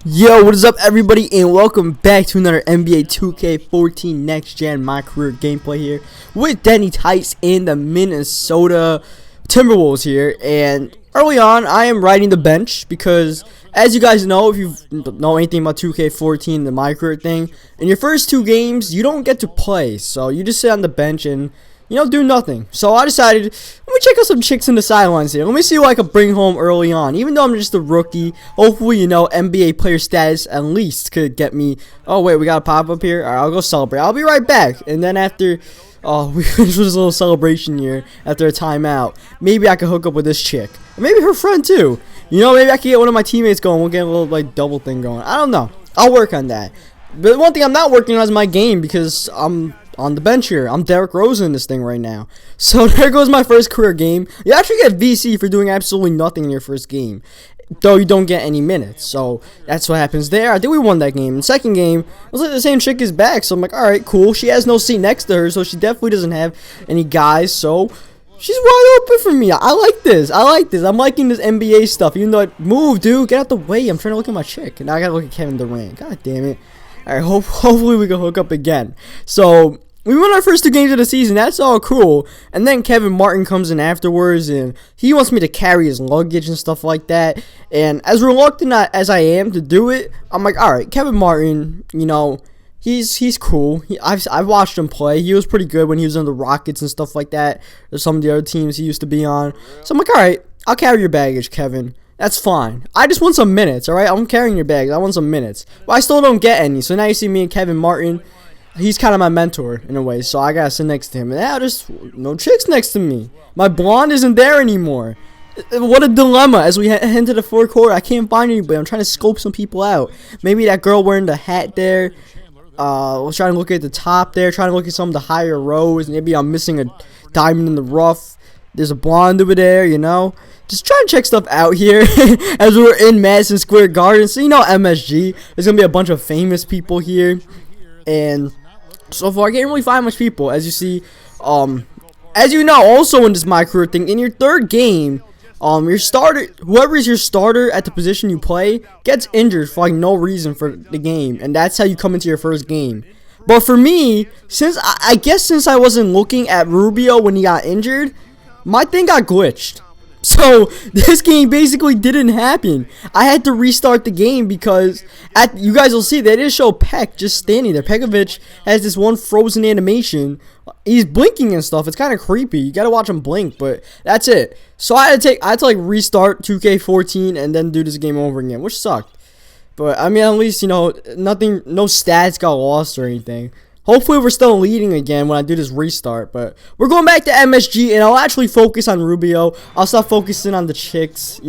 Yo, what is up, everybody, and welcome back to another NBA 2K14 Next Gen My Career gameplay here with Denny Tice and the Minnesota Timberwolves here. And early on, I am riding the bench because, as you guys know, if you know anything about 2K14, the My Career thing, in your first two games, you don't get to play, so you just sit on the bench and do nothing. So I decided, let me check out some chicks in the sidelines here. Let me see what I can bring home early on. Even though I'm just a rookie, hopefully, NBA player status at least could get me. Oh, wait, we got a pop-up here? All right, I'll go celebrate. I'll be right back. And then after, we finish this little celebration here after a timeout, maybe I can hook up with this chick. Or maybe her friend, too. Maybe I can get one of my teammates going. We'll get a little, double thing going. I don't know. I'll work on that. But one thing I'm not working on is my game because I'm on the bench here. I'm Derrick Rose in this thing right now. So there goes my first career game. You actually get VC for doing absolutely nothing in your first game, though you don't get any minutes. So that's what happens there. I think we won that game. In the second game, it was like the same chick is back. So I'm like, alright, cool. She has no seat next to her, so she definitely doesn't have any guys. So she's wide open for me. I like this. I'm liking this NBA stuff. Even though move, dude, get out the way. I'm trying to look at my chick. And now I gotta look at Kevin Durant. God damn it. Alright, hopefully we can hook up again. So we won our first two games of the season. That's all cool. And then Kevin Martin comes in afterwards, and he wants me to carry his luggage and stuff like that. And as reluctant as I am to do it, I'm like, all right, Kevin Martin, he's cool. I've watched him play. He was pretty good when he was on the Rockets and stuff like that, or some of the other teams he used to be on. So I'm like, all right, I'll carry your baggage, Kevin. That's fine. I just want some minutes, all right? I'm carrying your bags. I want some minutes. But I still don't get any. So now you see me and Kevin Martin. He's kind of my mentor in a way, so I gotta sit next to him. And now just no chicks next to me. My blonde isn't there anymore. What a dilemma as we head into the fourth quarter. I can't find anybody. I'm trying to scope some people out. Maybe that girl wearing the hat there. Was trying to look at the top there, trying to look at some of the higher rows. Maybe I'm missing a diamond in the rough. There's a blonde over there, Just trying to check stuff out here as we're in Madison Square Garden. So MSG. There's gonna be a bunch of famous people here, and so far I can't really find much people. As you see, as you know, also in this My Career thing, in your third game, your starter, whoever is your starter at the position you play, gets injured for no reason for the game, and that's how you come into your first game. But for me, since I wasn't looking at Rubio when he got injured, my thing got glitched. So this game basically didn't happen. I had to restart the game because you guys will see they didn't show Peck just standing there. Pekovic has this one frozen animation. He's blinking and stuff. It's kind of creepy. You gotta watch him blink, but that's it. So I had to restart 2K14 and then do this game over again, which sucked. But I mean, at least nothing, no stats got lost or anything. Hopefully we're still leading again when I do this restart, but we're going back to MSG, and I'll actually focus on Rubio. I'll stop focusing on the chicks,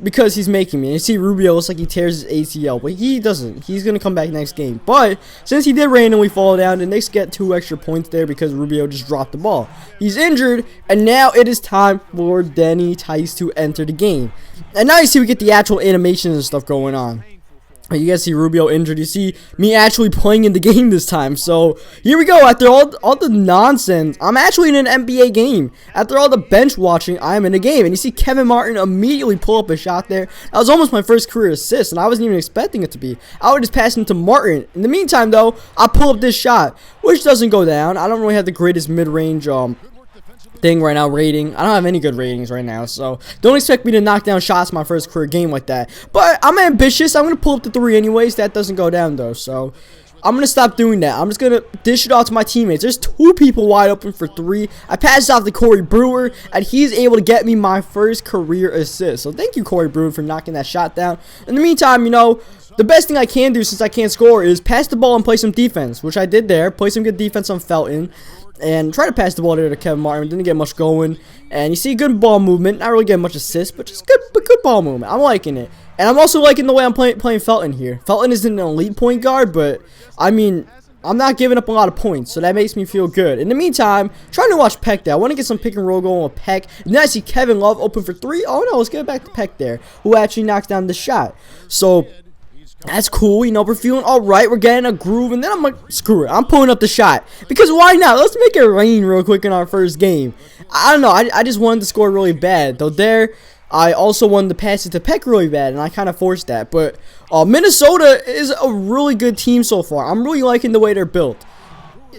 because he's making me. And you see Rubio looks like he tears his ACL, but he doesn't. He's going to come back next game. But since he did randomly fall down, the Knicks get 2 extra points there because Rubio just dropped the ball. He's injured, and now it is time for Denny Tice to enter the game. And now you see we get the actual animations and stuff going on. You guys see Rubio injured. You see me actually playing in the game this time. So here we go. After all the nonsense, I'm actually in an NBA game. After all the bench watching, I'm in a game. And you see Kevin Martin immediately pull up a shot there. That was almost my first career assist, and I wasn't even expecting it to be. I would just pass it to Martin. In the meantime, though, I pull up this shot, which doesn't go down. I don't really have the greatest mid-range thing right now rating. I don't have any good ratings right now, so don't expect me to knock down shots my first career game like that. But I'm ambitious. I'm gonna pull up the 3 anyways. That doesn't go down though, so I'm gonna stop doing that. I'm just gonna dish it off to my teammates. There's 2 people wide open for 3. I passed it off to Corey Brewer, and he's able to get me my first career assist. So thank you, Corey Brewer, for knocking that shot down. In the meantime, the best thing I can do since I can't score is pass the ball and play some defense, which I did there. Play some good defense on Felton. And try to pass the ball there to Kevin Martin. Didn't get much going. And you see good ball movement. Not really getting much assist, but just good ball movement. I'm liking it. And I'm also liking the way I'm playing Felton here. Felton isn't an elite point guard, but I mean, I'm not giving up a lot of points, so that makes me feel good. In the meantime, trying to watch Peck there. I want to get some pick and roll going with Peck. And then I see Kevin Love open for 3. Oh no, let's get back to Peck there, who actually knocks down the shot. So that's cool, we're feeling alright, we're getting a groove, and then I'm like, screw it, I'm pulling up the shot, because why not? Let's make it rain real quick in our first game. I don't know, I just wanted to score really bad, though there, I also wanted to pass it to Peck really bad, and I kind of forced that. But Minnesota is a really good team so far. I'm really liking the way they're built.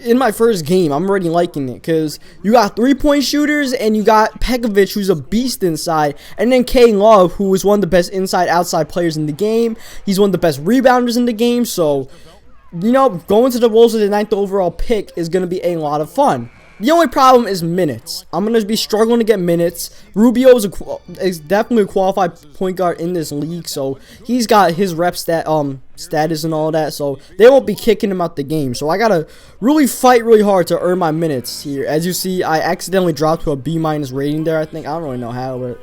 In my first game, I'm already liking it because you got 3-point shooters and you got Pekovic, who's a beast inside, and then K Love, who is one of the best inside-outside players in the game. He's one of the best rebounders in the game, so, you know, going to the Wolves with the 9th overall pick is going to be a lot of fun. The only problem is minutes. I'm going to be struggling to get minutes. Rubio is definitely a qualified point guard in this league, so he's got his rep status and all that, so they won't be kicking him out the game. So I got to really fight really hard to earn my minutes here. As you see, I accidentally dropped to a B- rating there, I think. I don't really know how, but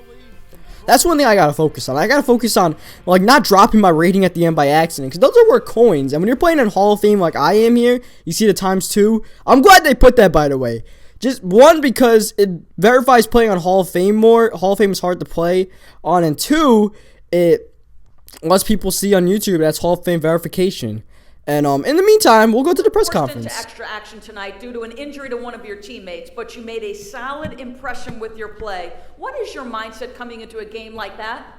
that's one thing I gotta focus on. I gotta focus on, like, not dropping my rating at the end by accident, because those are worth coins. And when you're playing in Hall of Fame like I am here, you see the ×2. I'm glad they put that, by the way. Just one, because it verifies playing on Hall of Fame more. Hall of Fame is hard to play on, and two, it lets people see on YouTube that's Hall of Fame verification. And in the meantime, we'll go to the press conference. Into extra action tonight due to an injury to one of your teammates, but you made a solid impression with your play. What is your mindset coming into a game like that?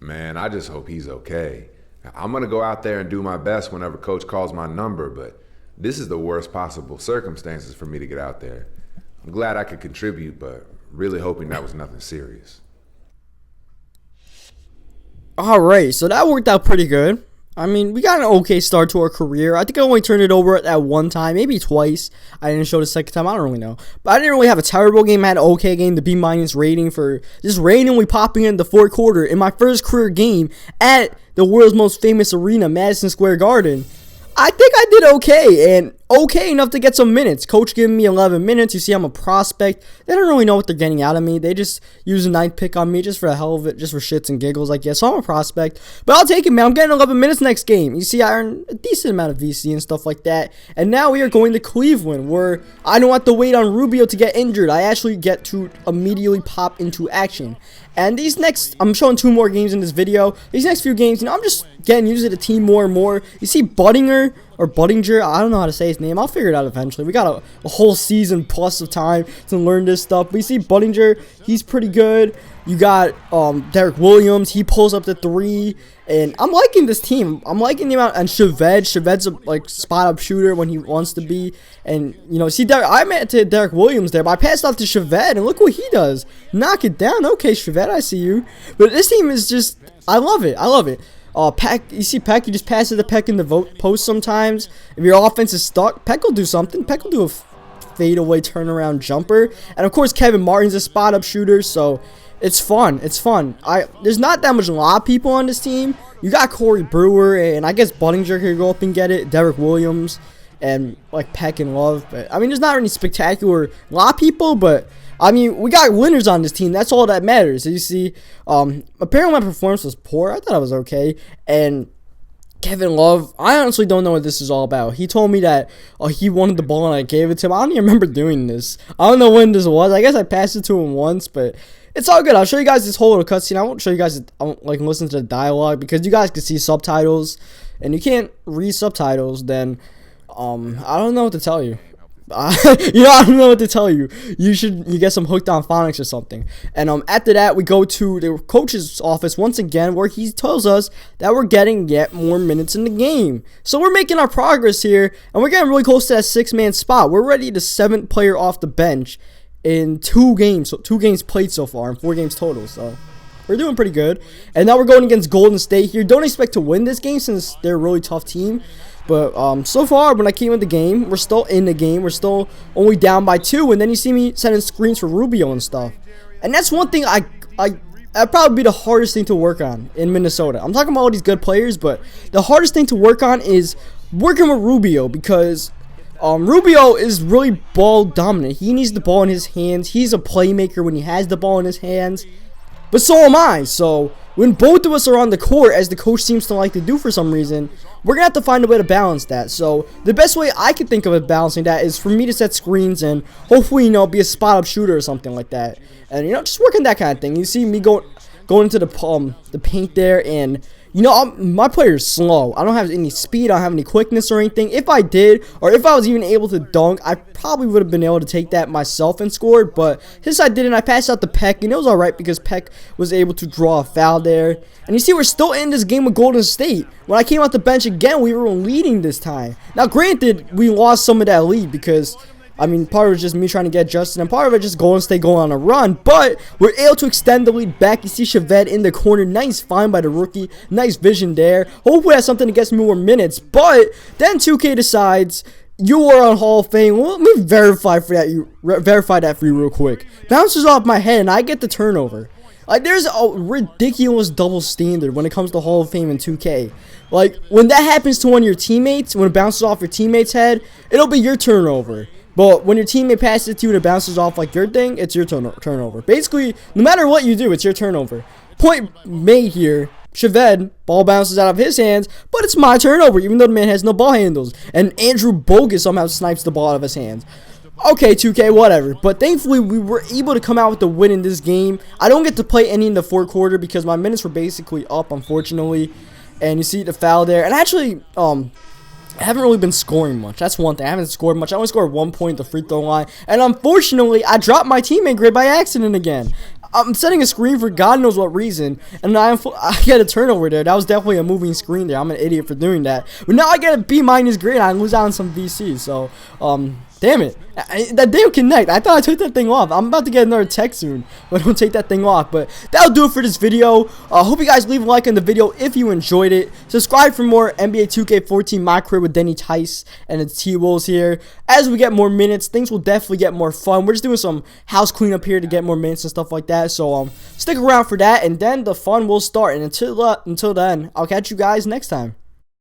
Man, I just hope he's okay. I'm going to go out there and do my best whenever coach calls my number, but this is the worst possible circumstances for me to get out there. I'm glad I could contribute, but really hoping that was nothing serious. Alright, so that worked out pretty good. I mean, we got an okay start to our career. I think I only turned it over at one time, maybe twice. I didn't show the second time, I don't really know. But I didn't really have a terrible game. I had an okay game, the B- rating for just randomly popping in the fourth quarter in my first career game at the world's most famous arena, Madison Square Garden. I think I did okay, and okay enough to get some minutes. Coach giving me 11 minutes. You see, I'm a prospect. They don't really know what they're getting out of me. They just use a 9th pick on me just for the hell of it, just for shits and giggles, I guess. So I'm a prospect, but I'll take it, man. I'm getting 11 minutes next game. You see, I earned a decent amount of VC and stuff like that. And now we are going to Cleveland, where I don't have to wait on Rubio to get injured. I actually get to immediately pop into action. And these next, I'm showing 2 more games in this video. These next few games, you know, I'm just getting used to the team more and more. You see Budinger, I don't know how to say his name. I'll figure it out eventually. We got a whole season plus of time to learn this stuff. We see Budinger, he's pretty good. You got Derek Williams, he pulls up the 3. And I'm liking this team. I'm liking the amount. And Shaved's a like spot up shooter when he wants to be. And you know, see, I meant to Derek Williams there, but I passed off to Shaved, and look what he does. Knock it down. Okay, Shaved, I see you. But this team is just, I love it. I love it. Peck, you see Peck, you just pass it to Peck in the post sometimes. If your offense is stuck, Peck will do something. Peck will do a fadeaway turnaround jumper. And of course, Kevin Martin's a spot up shooter, so it's fun. It's fun. There's not that much a lot of people on this team. You got Corey Brewer, and I guess Budinger could go up and get it. Derek Williams, and like Peck and Love. But I mean, there's not really spectacular a lot of people, but I mean, we got winners on this team. That's all that matters. So you see, apparently my performance was poor. I thought I was okay. And Kevin Love, I honestly don't know what this is all about. He told me that he wanted the ball and I gave it to him. I don't even remember doing this. I don't know when this was. I guess I passed it to him once, but it's all good. I'll show you guys this whole little cutscene. I won't show you guys, I won't like listen to the dialogue because you guys can see subtitles, and you can't read subtitles. Then I don't know what to tell you. I don't know what to tell you. You get some hooked on phonics or something. And after that, we go to the coach's office once again, where he tells us that we're getting yet more minutes in the game. So we're making our progress here, and we're getting really close to that 6-man spot. We're already the 7th player off the bench in 2 games. So 2 games played so far, and 4 games total. So we're doing pretty good. And now we're going against Golden State here. Don't expect to win this game since they're a really tough team. But so far, when I came in the game, we're still in the game. We're still only down by 2. And then you see me sending screens for Rubio and stuff. And that's one thing that'd probably be the hardest thing to work on in Minnesota. I'm talking about all these good players, but the hardest thing to work on is working with Rubio, because Rubio is really ball dominant. He needs the ball in his hands. He's a playmaker when he has the ball in his hands. But so am I. So when both of us are on the court, as the coach seems to like to do for some reason, we're going to have to find a way to balance that. So the best way I can think of balancing that is for me to set screens and hopefully, be a spot-up shooter or something like that. And, just working that kind of thing. You see me going into the paint there, and, you know, my player is slow. I don't have any speed. I don't have any quickness or anything. If I did, or if I was even able to dunk, I probably would have been able to take that myself and scored. But since I didn't, I passed out to Peck, and it was all right because Peck was able to draw a foul there. And you see, we're still in this game with Golden State. When I came off the bench again, we were leading this time. Now, granted, we lost some of that lead because, I mean, part of it was just me trying to get Justin, and part of it just Golden State going on a run. But we're able to extend the lead back. You see Chavez in the corner. Nice find by the rookie. Nice vision there. Hopefully that's something that gets me more minutes. But then 2K decides you are on Hall of Fame. Well, let me verify that for you real quick. Bounces off my head, and I get the turnover. Like, there's a ridiculous double standard when it comes to Hall of Fame in 2K. Like, when that happens to one of your teammates, when it bounces off your teammate's head, it'll be your turnover. But when your teammate passes it to you and it bounces off like your thing, it's your turnover. Basically, no matter what you do, it's your turnover. Point made here. Chavez, ball bounces out of his hands, but it's my turnover, even though the man has no ball handles. And Andrew Bogus somehow snipes the ball out of his hands. Okay, 2K, whatever. But thankfully, we were able to come out with the win in this game. I don't get to play any in the fourth quarter because my minutes were basically up, unfortunately. And you see the foul there. And actually, I haven't really been scoring much. That's one thing. I haven't scored much. I only scored 1 point at the free throw line. And unfortunately, I dropped my teammate grid by accident again. I'm setting a screen for God knows what reason, and I get a turnover there. That was definitely a moving screen there. I'm an idiot for doing that. But now I get a B- grade, and I lose out on some VC. So, damn it. That didn't connect. I thought I took that thing off. I'm about to get another text soon, but I don't take that thing off. But that'll do it for this video. Hope you guys leave a like on the video if you enjoyed it. Subscribe for more NBA 2K14 My Career with Denny Tice and the T-Wolves here. As we get more minutes, things will definitely get more fun. We're just doing some house cleanup here to get more minutes and stuff like that. So stick around for that, and then the fun will start. And until then, I'll catch you guys next time.